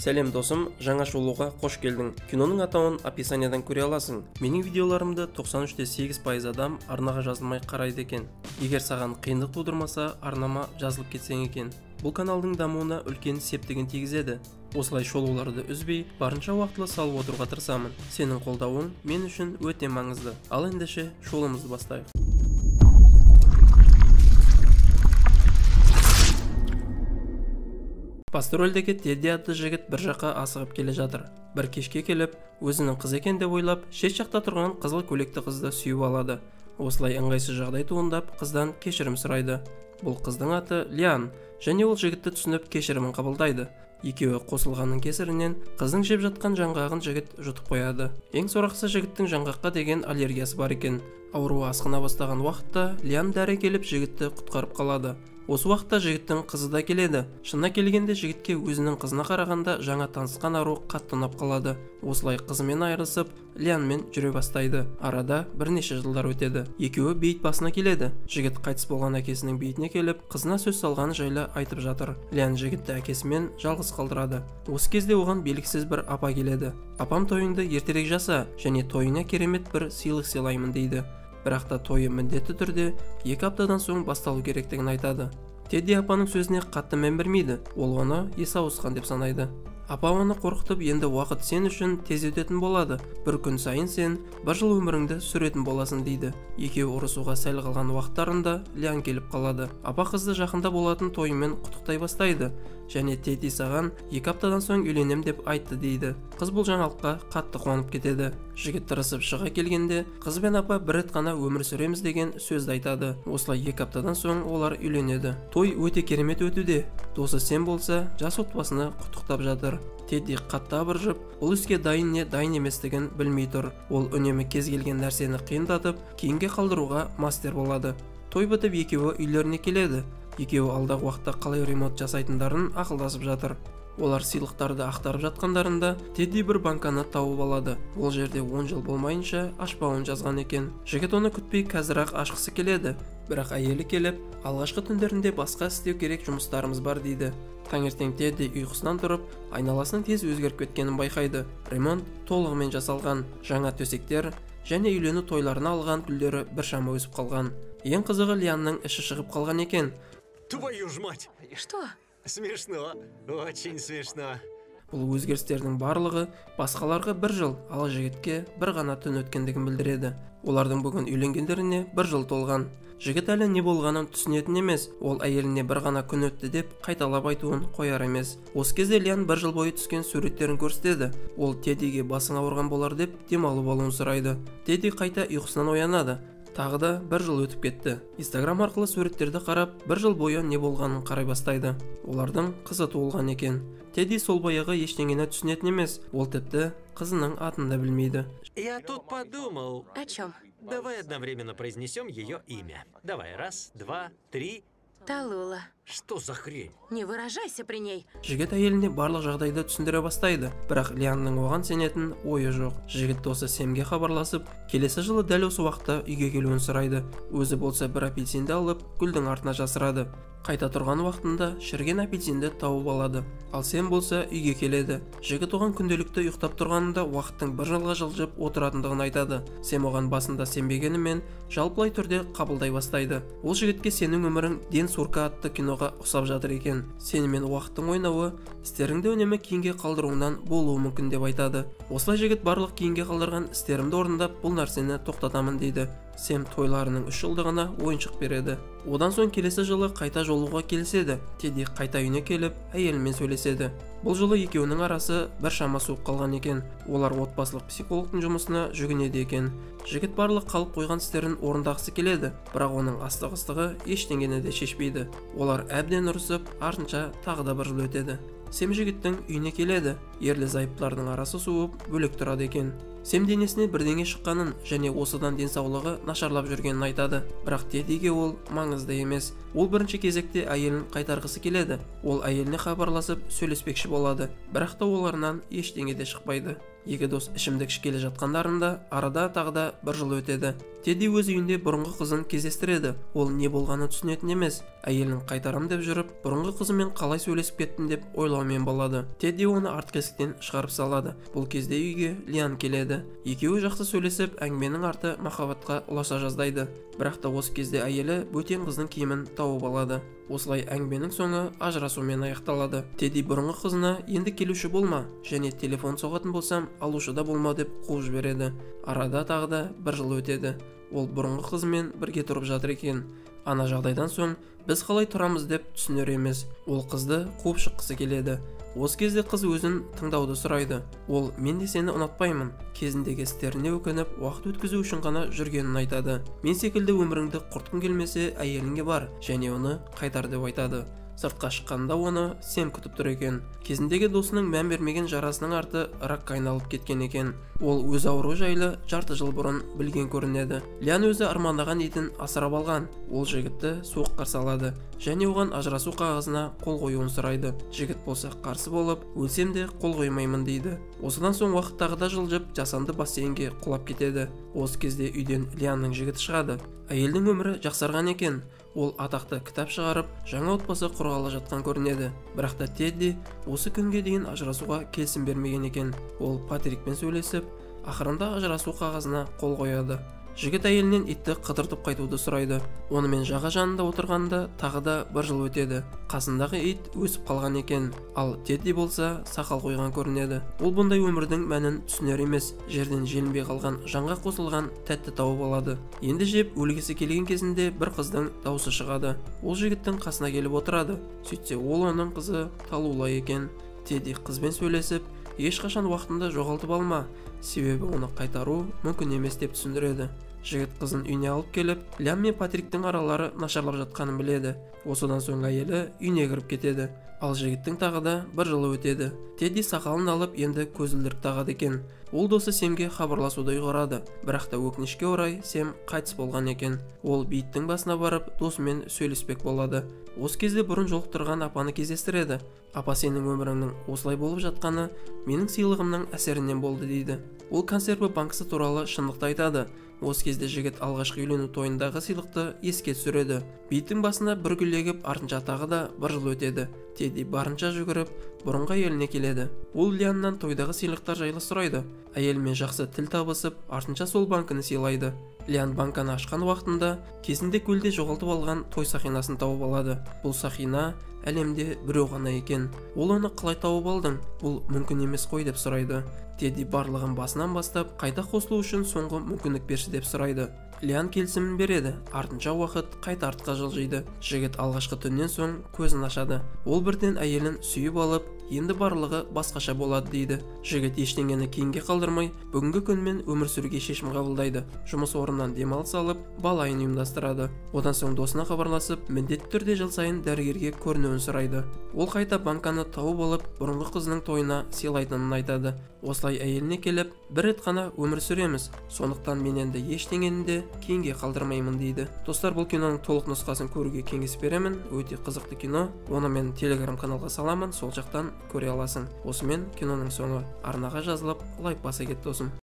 Сәлем досым, жаңа шолуға қош келдің. Киноның атауын описаниядан көре аласың. Менің видеоларымды 93.8% адам арнаға жазылмай қарайды екен. Егер саған қиындық тудырмаса, арнама жазылып кетсең екен. Бұл каналдың дамуына үлкен септігін тигізеді. Осылай шолуларды үзбей, барынша уақытлы салып отыруға тырысамын. Сенің қолдауың мен үшін өте маңызды. Ал ендеше шолумызды бастайық. Басты рөлдегі Тедди атты жігіт бір жаққа асығып келе жатыр. Бір кешке келіп, өзінің қыз екен деп ойлап, шет жақта тұрған қызыл көйлекті қызды сүйіп алады. Осылай ыңғайсыз жағдай туындап, қыздан кешірім сұрайды. Бұл қыздың аты Лиан, және ол жігітті түсініп кешірімін қабылдайды. Екеуі қосылғанның кесірінен қыздың жеп жатқан жаңғағын жігіт жұтып қояды. Ең сорақысы, жігіттің жаңғаққа деген аллергиясы бар екен. Ауруы асқына бастаған уақытта Лиан дәрі келіп жігітті құтқарып қалады. Осы уақытта жігіттің қызы да келеді. Шынына келгенде жігітке өзінің қызына қарағанда жаңа танысқан ару қатты ұнап қалады. Осылай қызымен айырылысып, Лианмен жүре бастайды. Арада бірнеше жылдар өтеді. Екеуі бейіт басына келеді. Жігіт қайтыс болған әкесінің бейітіне келіп, қызына сөз салғаны жайлы айтып жатыр. Лиан жігітті әкесімен жалғыз қалдырады. Осы кезде оған белгісіз бір апа келеді. Апам тойыңды ертерек жаса, және тойыңа керемет бір сыйлық сыйлаймын дейді. Бірақ та тойы міндетті түрде 2 аптадан соң басталу керектігін айтады. Тедди апаның сөзіне қатты мән бермейді. Ол оны есі ауысқан деп санайды. Апа оны қорқытып, енді уақыт сен үшін тез өтетін болады. Бір күн сайын сен 1 жыл өміріңді сүретін боласың дейді. Екеуі ұрысуға сәл қалған уақыттарында Лиан келіп қалады. Апа қызды жақында болатын тойымен құттықтай бастайды. Және Тедди саған 2 аптадан соң үйленем деп айтты дейді. Қыз бұл жаңалыққа қатты қуанып кетеді. Жігіт тырысып шыға келгенде, қыз бен апа бір рет қана өмір сүреміз деген сөзді айтады. Осылай 2 аптадан соң олар үйленеді. Той өте керемет өтуде. Досы сен болса, жас отбасыны құттықтап жатыр. Тедди қатты абыржып, бұл іске дайын не дайын еместігін білмей тұр. Ол үнемі кез келген нәрсені қиындатып, кейінге қалдыруға мастер болады. Той бітіп, екеуі үйлеріне келеді. Екеуі алдағы уақытта қалай ремонт жасайтындарын ақылдасып жатыр. Олар сыйлықтарды ақтарып жатқандарында Тедди бір банканы тауып алады. Ол жерде 10 жыл болмайынша ашпауын жазған екен. Жігіт оны күтпей қазір-ақ ашқысы келеді. Бірақ әйелі келіп, алғашқы түндерінде басқа істеу керек жұмыстарымыз бар дейді. Таңертең Тедди ұйқысынан тұрып, айналасының тез өзгеріп кеткенін байқайды. Ремонт толығымен жасалған, жаңа төсектер және үйлену тойларына алған гүлдері біршама өсіп қалған. Ең қызығы, Лианның іші шығып қалған екен. Твою ж мать! Что? Смешно, очень смешно. Бұл өзгерістердің барлығы басқаларға 1 жыл, ал жігітке бір ғана түн өткендігін білдіреді. Олардың бүгін үйленгендеріне 1 жыл толған. Жігіт әлі не болғанын түсінетін емес. Ол әйеліне бір ғана күн өтті деп қайталап айтуын қояр емес. Осы кезде Лиан 1 жыл бойы түскен суреттерін көрсетеді. Ол Теддиге басың ауырған болар деп демалып алуын сұрайды. Тедди қайта ұйқысынан оянады. Тағы да 1 жыл өтіп кетті. Инстаграм арқылы суреттерді қарап, 1 жыл бойы не болғанын қарай бастайды. Олардың қызы туылған екен. Тедди сол баяғы ештеңені түсінетін емес. Ол тіпті қызының атын да білмейді. Я тут подумал. О чем? Давай одновременно произнесем ее имя. Давай, 1, 2, 3. Талула. Что за хрень? Не выражайся при ней. Жігіт әйеліне барлық жағдайды түсіндіре бастайды. Бірақ Лианның оған сенетін ойы жоқ. Жігіт досы Семге хабарласып, келесі жылы дәл осы уақытта үйге келуін сұрайды. Өзі болса бір апельсинді алып, гүлдің артына жасырады. Қайта тұрған уақытында шіріген апельсинді тауып алады. Ал Сем болса үйге келеді. Жігіт оған күнделікті ұйықтап тұрғанында уақыттың 1 жылға жылжып отыратындығын айтады. Сем оған басында сенбегенімен жалпылай түрде қабылдай бастайды. Ол жігітке сенің өмірің Ден Сурка атты киноға ұқсап жатыр екен. Сенімен уақыттың ойнауы істеріңді үнемі кейінге қалдыруынан болуы мүмкін деп айтады. Осылай жігіт барлық кейінге қалдырған істерімді орындап, бұл нәрсені тоқтатамын дейді. Сем тойларының 3 жылдығына ойыншық береді. Одан соң келесі жылы қайта жолуға келіседі. Тедди қайта үйіне келіп, әйелімен сөйлеседі. Бұл жылы екеуінің арасы біршама суып қалған екен. Олар отбасылық психологтың жұмысына жүгінеді екен. Жігіт барлық қалып қойған істерін орындағысы келеді, бірақ оның астық-ыстығы ештеңені де шешпейді. Олар әбден ұрысып, артынша тағы да 1 жыл өтеді. Сем жігіттің үйіне келеді. ерлі зайыптылардың арасы суып бөлек тұрады екен. Сэм денесіне бірдеңе шыққанын және осыдан денсаулығы нашарлап жүргенін айтады. Бірақ Теддиге ол маңызды емес. Ол бірінші кезекте әйелін қайтарғысы келеді. Ол әйеліне хабарласып сөйлеспекші болады. Бірақ та оларынан ештеңе де шықпайды. Екі дос ішімдік ішкеле жатқандарында арада тағы да бір жыл өтеді. Тедди өз үйінде бұрынғы қызын кездестіреді. Ол не болғанын түсінетін емес. Әйелін қайтарам деп жүріп, бұрынғы қызымен қалай сөйлесіп кеттім деп ойлаумен болады. Тедди оны артқы есіктен шығарып салады. Бұл кезде үйге Лиан келеді. Екеуі жақсы сөйлесіп, әңгіменің арты махаббатқа ұласа жаздайды. Бірақ та осы кезде әйелі бөтен қыздың киімін тауып алады. Осылай әңгіменің соңы ажырасумен аяқталады. Тедди бұрынғы қызына енді келуші болма және телефон соғатын болсам алушы да болма деп қуып жібереді. Арада тағы да бір жыл өтеді. Ол бұрынғы қызымен бірге тұрып жатыр екен. Ана жағдайдан соң біз қалай тұрамыз деп түсінер емес. Ол қызды қуып шыққысы келеді. Осы кезде қыз өзін тыңдауды сұрайды. Ол мен де сені ұнатпаймын, кезіндегі істеріне өкініп уақыт өткізу үшін ғана жүргенін айтады. Мен секілді өміріңді құртқың келмесе әйеліңе бар және оны қайтар деп айтады. Сыртқа шыққанда оны Сэм күтіп тұр екен. Кезіндегі досының мән бермеген жарасының арты ракқа айналып кеткен екен. Ол өз ауруы жайлы жарты жыл бұрын білген көрінеді. Лиан өзі армандаған итін асырап алған. Ол жігітті суық қарсы алады және оған ажырасу қағазына қол қоюын сұрайды. Жігіт болса қарсы болып, өлсем де қол қоймаймын дейді. Осыдан соң уақыт тағы да жылжып, жасанды бассейнге құлап кетеді. Осы кезде үйден Лианның жігіті шығады. Әйелдің өмірі жақсарған екен. Ол атақты кітап шығарып, жаңа отбасы құрғалы жатқан көрінеді. Бірақ та Тедди осы күнге дейін ажырасуға келісім бермеген екен. Ол Патрикпен сөйлесіп, ақырында ажырасу қағазына қол қояды. Жігіт әйелінен итті қыдыртып қайтуды сұрайды. Онымен жаға жанында отырғанда тағы да бір жыл өтеді. Қасындағы ит өсіп қалған екен, ал Тедди болса сақал қойған көрінеді. Ол бұндай өмірдің мәнін түсінер емес. Жерден желінбей қалған жанға қосылған тәтті тауып алады. Енді жеп өлгісі келген кезінде бір қыздың даусы шығады. Ол жігіттің қасына келіп отырады. Сөйтсе ол оның қызы Талула екен. Тедди қызбен сөйлесіп, ешқашан уақытында жоғалтып алма, себебі оны қайтару мүмкін емес деп түсіндіреді. Жігіт қызын үйіне алып келіп, Лиан мен Патриктің аралары нашарлап жатқанын біледі. Осыдан соң әйелі үйіне кіріп кетеді. Ал жігіттің тағы да бір жылы өтеді. Тедди сақалын алып енді көзілдірік тағады екен. Ол досы Сэмге хабарласуды ұйғарады. Бірақ та өкінішке орай Сэм қайтыс болған екен. Ол бейіттің басына барып досымен сөйлеспек болады. Осы кезде бұрын жолықтырған апаны кездестіреді. Апа, сенің өміріңнің осылай болып жатқаны менің сыйлығымның әсерінен болды дейді. Ол консерві банкісі туралы шындықты айтады. Осы кезде жігіт алғашқы үйлену тойындағы сыйлықты еске түсіреді. Бейіттің басына бір гүл егіп, артынша тағы да бір жыл өтеді. Тедди барынша жүгіріп, бұрынғы әйеліне келеді. Ол Лианнан тойдағы сыйлықтар жайлы сұрайды. Әйелімен жақсы тіл табысып, артынша сол банкіні сыйлайды. Лиан банканы ашқан уақытында кезінде көлде жоғалтып алған той сақинасын тауып алады. Бұл сақина әлемде біреу ғана екен. Ол оны қалай тауып алдың? Бұл мүмкін емес қой деп сұрайды. Тедди барлығын басынан бастап қайта қосылу үшін соңғы мүмкіндік берші деп сұрайды. Лиан келісімін береді. Артынша уақыт қайта артқа жылжиды. Жігіт алғашқы түннен соң көзін ашады. Ол бірден әйелін сүйіп алып, енді барлығы басқаша болады дейді. Жігіт ештеңені кейінге қалдырмай, бүгінгі күнмен өмір сүруге шешім қабылдайды. Жұмыс орнынан демалыс алып, балайын ұйымдастырады. Одан соң досына хабарласып, міндетті түрде жыл сайын дәрігерге көрінуін сұрайды. Ол қайта банканы тауып алып, бұрынғы қызының тойына сыйлайтынын айтады. Осылай әйеліне келіп, бір рет қана өмір сүреміз, сондықтан мен енді ештеңені де кейінге қалдырмаймын дейді. Достар, бұл киноның толық нұсқасын көруге кеңес беремін. Өте қызықты кино. Оны мен Telegram каналға саламын, сол жақтан көре аласың. Осымен киноның соңы арнаға жазылып, лайк баса кет досым.